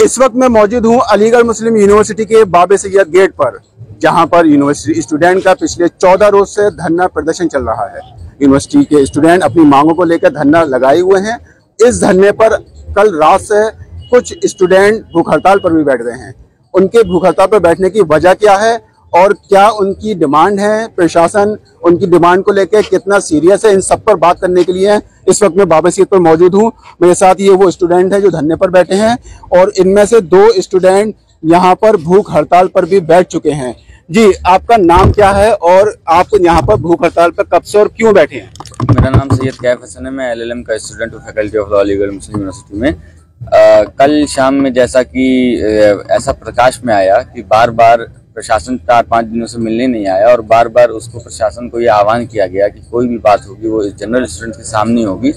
इस वक्त मैं मौजूद हूं अलीगढ़ मुस्लिम यूनिवर्सिटी के बाबे सैयद गेट पर, जहां पर यूनिवर्सिटी स्टूडेंट का पिछले 14 रोज से धरना प्रदर्शन चल रहा है। यूनिवर्सिटी के स्टूडेंट अपनी मांगों को लेकर धरना लगाए हुए हैं। इस धरने पर कल रात से कुछ स्टूडेंट भूख हड़ताल पर भी बैठ गए हैं। उनके भूख हड़ताल पर बैठने की वजह क्या है और क्या उनकी डिमांड है, प्रशासन उनकी डिमांड को लेकर कितना सीरियस है, इन सब पर बात करने के लिए इस वक्त मैं बाबा सैयद पर मौजूद हूं। मेरे साथ ये वो स्टूडेंट है जो धरने पर बैठे हैं और इनमें से 2 स्टूडेंट यहाँ पर भूख हड़ताल पर भी बैठ चुके हैं। जी, आपका नाम क्या है और आप यहाँ पर भूख हड़ताल पर कब से और क्यों बैठे हैं? मेरा नाम सैयद कैफ हसन है। मैं LLM का स्टूडेंट हूँ, faculty of law Aligarh Muslim university में। कल शाम में जैसा कि ऐसा प्रकाश में आया कि बार बार प्रशासन 4-5 दिनों से मिलने नहीं आया और बार बार उसको प्रशासन को ये आह्वान किया गया कि कोई भी बात होगी वो जनरल स्टूडेंट के सामने होगी,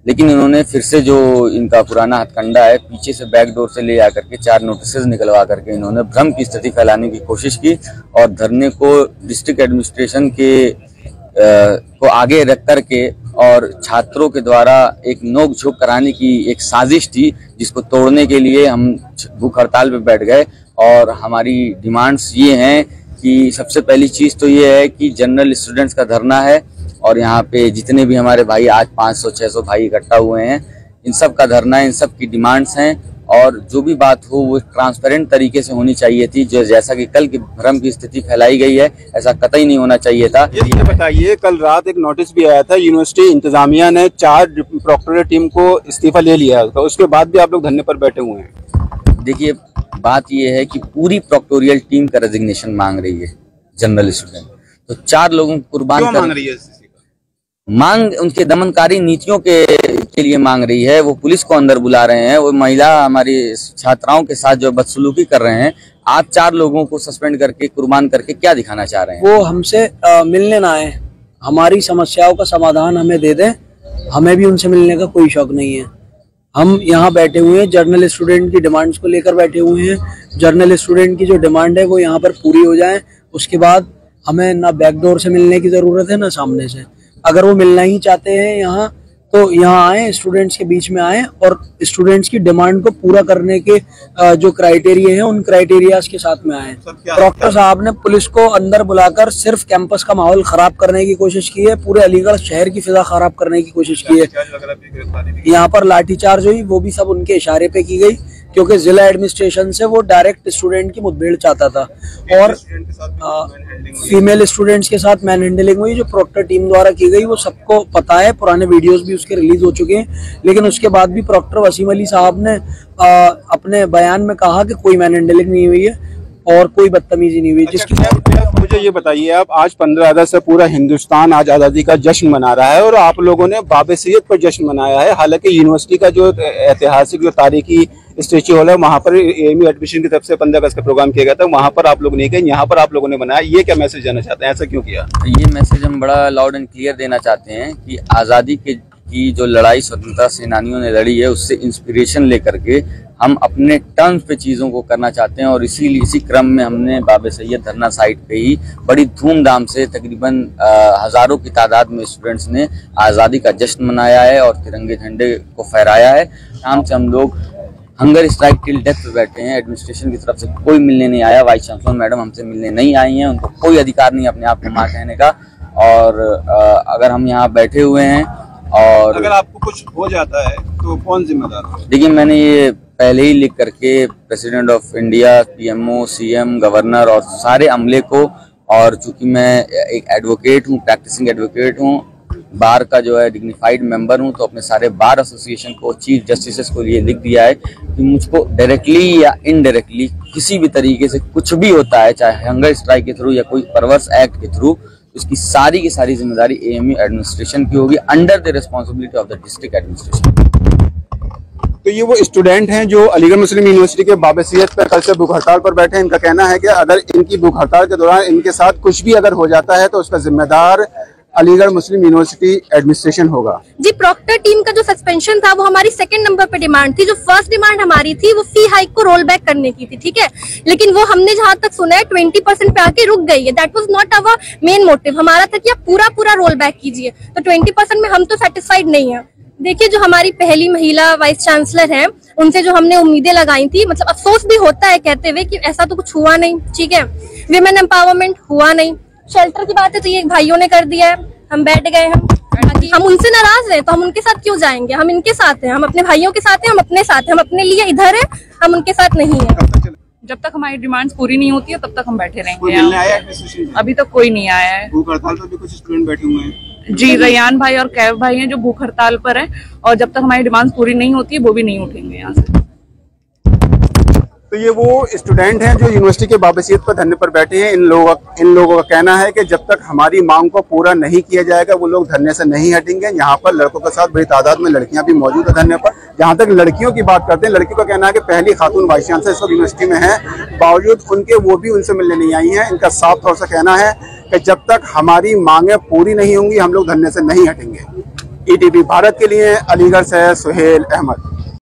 लेकिन इन्होंने फिर से जो इनका पुराना हथकंडा है, पीछे से बैक डोर से ले आकर के 4 नोटिसेज निकलवा करके इन्होंने भ्रम की स्थिति फैलाने की कोशिश की और धरने को डिस्ट्रिक्ट एडमिनिस्ट्रेशन के को आगे रख करके और छात्रों के द्वारा एक नोक झोंक कराने की एक साजिश थी, जिसको तोड़ने के लिए हम भूख हड़ताल पे बैठ गए। और हमारी डिमांड्स ये हैं कि सबसे पहली चीज़ तो ये है कि जनरल स्टूडेंट्स का धरना है और यहाँ पे जितने भी हमारे भाई आज 500-600 भाई इकट्ठा हुए हैं, इन सब का धरना है, इन सब की डिमांड्स हैं और जो भी बात हो वो ट्रांसपेरेंट तरीके से होनी चाहिए थी। जो जैसा कि कल की भ्रम की स्थिति फैलाई गई है, ऐसा कतई नहीं होना चाहिए था। ये बताइए, कल रात एक नोटिस भी आया था, यूनिवर्सिटी इंतजामिया ने 4 प्रोक्टोरियल टीम को इस्तीफा ले लिया है, तो उसके बाद भी आप लोग धरने पर बैठे हुए हैं। देखिए, बात ये है कि पूरी प्रोक्टोरियल टीम का रेजिग्नेशन मांग रही है जनरल स्टूडेंट, तो 4 लोगों को कुर्बान कर मांग रही है। मांग उनके दमनकारी नीतियों के लिए मांग रही है। वो पुलिस को अंदर बुला रहे हैं, वो महिला हमारी छात्राओं के साथ जो बदसलूकी कर रहे हैं। आप 4 लोगों को सस्पेंड करके कुर्बान करके क्या दिखाना चाह रहे हैं? वो हमसे मिलने ना आए, हमारी समस्याओं का समाधान हमें दे दें, हमें भी उनसे मिलने का कोई शौक नहीं है। हम यहाँ बैठे हुए हैं, जर्नल स्टूडेंट की डिमांड्स को लेकर बैठे हुए हैं। जर्नल स्टूडेंट की जो डिमांड है वो यहाँ पर पूरी हो जाए, उसके बाद हमें ना बैकडोर से मिलने की ज़रूरत है ना सामने से। अगर वो मिलना ही चाहते हैं यहाँ, तो यहाँ आए, स्टूडेंट्स के बीच में आए और स्टूडेंट्स की डिमांड को पूरा करने के जो क्राइटेरिया हैं उन क्राइटेरियाज के साथ में आए। प्रॉक्टर साहब ने पुलिस को अंदर बुलाकर सिर्फ कैंपस का माहौल खराब करने की कोशिश की है, पूरे अलीगढ़ शहर की फिजा खराब करने की कोशिश की है। यहाँ पर लाठीचार्ज हुई, वो भी सब उनके इशारे पे की गई, क्योंकि जिला एडमिनिस्ट्रेशन से वो डायरेक्ट स्टूडेंट की मुठभेड़ चाहता था और फीमेल स्टूडेंट्स के साथ मैन हैंडलिंग हुई जो प्रॉक्टर टीम द्वारा की गई। वो सबको पता है, पुराने वीडियोस भी उसके रिलीज हो चुके हैं, लेकिन उसके बाद भी प्रॉक्टर वसीम अली साहब ने अपने बयान में कहा कि कोई मैन हैंडलिंग नहीं हुई है और कोई बदतमीजी नहीं हुई। जिसकी मुझे ये बताइए, आप आज 15 अगस्त से पूरा हिंदुस्तान आज आज़ादी का जश्न मना रहा है और आप लोगों ने बाबे सैयद पर जश्न मनाया है। हालांकि यूनिवर्सिटी का जो ऐतिहासिक जो तारीखी स्टेच्यू हॉल है, वहाँ पर AMU एडमिशन की तरफ से 15 अगस्त का प्रोग्राम किया गया था, वहाँ पर आप लोग नहीं गए, यहाँ पर आप लोगों ने बनाया। ये क्या मैसेज देना चाहते हैं, ऐसा क्यों किया? ये मैसेज हम बड़ा लाउड एंड क्लियर देना चाहते हैं कि आज़ादी की जो लड़ाई स्वतंत्रता सेनानियों ने लड़ी है, उससे इंस्पिरेशन लेकर के हम अपने टर्म्स पे चीज़ों को करना चाहते हैं। और इसी क्रम में हमने बाबे सैयद धरना साइट पे ही बड़ी धूमधाम से तकरीबन हज़ारों की तादाद में स्टूडेंट्स ने आज़ादी का जश्न मनाया है और तिरंगे झंडे को फहराया है। शाम से हम लोग हंगर स्ट्राइक टिल डेथ पे बैठे हैं। एडमिनिस्ट्रेशन की तरफ से कोई मिलने नहीं आया, वाइस चांसलर मैडम हमसे मिलने नहीं आई हैं, उनको कोई अधिकार नहीं अपने आप में माँ कहने का। और अगर हम यहाँ बैठे हुए हैं और अगर आपको कुछ हो जाता है तो कौन जिम्मेदार है? देखिए, मैंने ये पहले ही लिख करके president of India, PMO, CM, governor और सारे अमले को, और चूंकि मैं एक एडवोकेट हूँ, प्रैक्टिसिंग एडवोकेट हूँ, बार का जो है डिग्निफाइड मेंबर हूँ, तो अपने सारे बार एसोसिएशन को, चीफ जस्टिस को ये लिख दिया है कि मुझको डायरेक्टली या इनडायरेक्टली किसी भी तरीके से कुछ भी होता है, चाहे हंगर स्ट्राइक के थ्रू या कोई परवर्स एक्ट के थ्रू, इसकी सारी की सारी जिम्मेदारी AMU एडमिनिस्ट्रेशन की होगी, under the responsibility of the district administration. तो ये वो स्टूडेंट हैं जो अलीगढ़ मुस्लिम यूनिवर्सिटी के बाबे सैयद पर कल से भूख हड़ताल पर बैठे हैं। इनका कहना है कि अगर इनकी भूख हड़ताल के दौरान इनके साथ कुछ भी अगर हो जाता है तो उसका जिम्मेदार अलीगढ़ मुस्लिम यूनिवर्सिटी एडमिनिस्ट्रेशन होगा। जी, प्रॉक्टर टीम का जो सस्पेंशन था वो हमारी 2nd नंबर पे डिमांड थी। जो फर्स्ट डिमांड हमारी थी वो फी हाइक को रोल बैक करने की थी, ठीक है, लेकिन वो हमने जहाँ तक सुना है 20% पे आके रुक गई है। That was not our main motive. हमारा था कि आप पूरा रोल बैक कीजिए, तो 20% में हम तो सेटिस्फाइड नहीं है। देखिए, जो हमारी पहली महिला वाइस चांसलर हैं, उनसे जो हमने उम्मीदें लगाई थी, मतलब अफसोस भी होता है कहते हुए कि ऐसा तो कुछ हुआ नहीं। ठीक है, विमेन एम्पावरमेंट हुआ नहीं। शेल्टर की बात है तो ये भाइयों ने कर दिया है, हम बैठ गए हैं। हम उनसे नाराज हैं तो हम उनके साथ क्यों जाएंगे? हम इनके साथ हैं, हम अपने भाइयों के साथ हैं, हम अपने साथ हैं, हम अपने लिए इधर हैं, हम उनके साथ नहीं है। जब तक हमारी डिमांड्स पूरी नहीं होती है तब तक हम बैठे कोई रहेंगे। मिलने आया है? अभी तक कोई नहीं आया है। भूख हड़ताल पर भी कुछ स्टूडेंट बैठे हुए हैं। जी, रैयान भाई और कैफ भाई हैं जो भूख हड़ताल पर हैं, और जब तक हमारी डिमांड्स पूरी नहीं होती है वो भी नहीं उठेंगे यहाँ से। तो ये वो स्टूडेंट हैं जो यूनिवर्सिटी के बाबसियत पर धरने पर बैठे हैं। इन लोगों का कहना है कि जब तक हमारी मांग को पूरा नहीं किया जाएगा वो लोग धरने से नहीं हटेंगे। यहाँ पर लड़कों के साथ बड़ी तादाद में लड़कियां भी मौजूद है धरने पर। जहाँ तक लड़कियों की बात करते हैं, लड़कियों का कहना है कि पहली खातून वाइस चांसलर इस वक्त यूनिवर्सिटी में है, बावजूद उनके वो भी उनसे मिलने नहीं आई हैं। इनका साफ तौर से कहना है कि जब तक हमारी मांगे पूरी नहीं होंगी हम लोग धरने से नहीं हटेंगे। ETV भारत के लिए अलीगढ़ से सुहेल अहमद।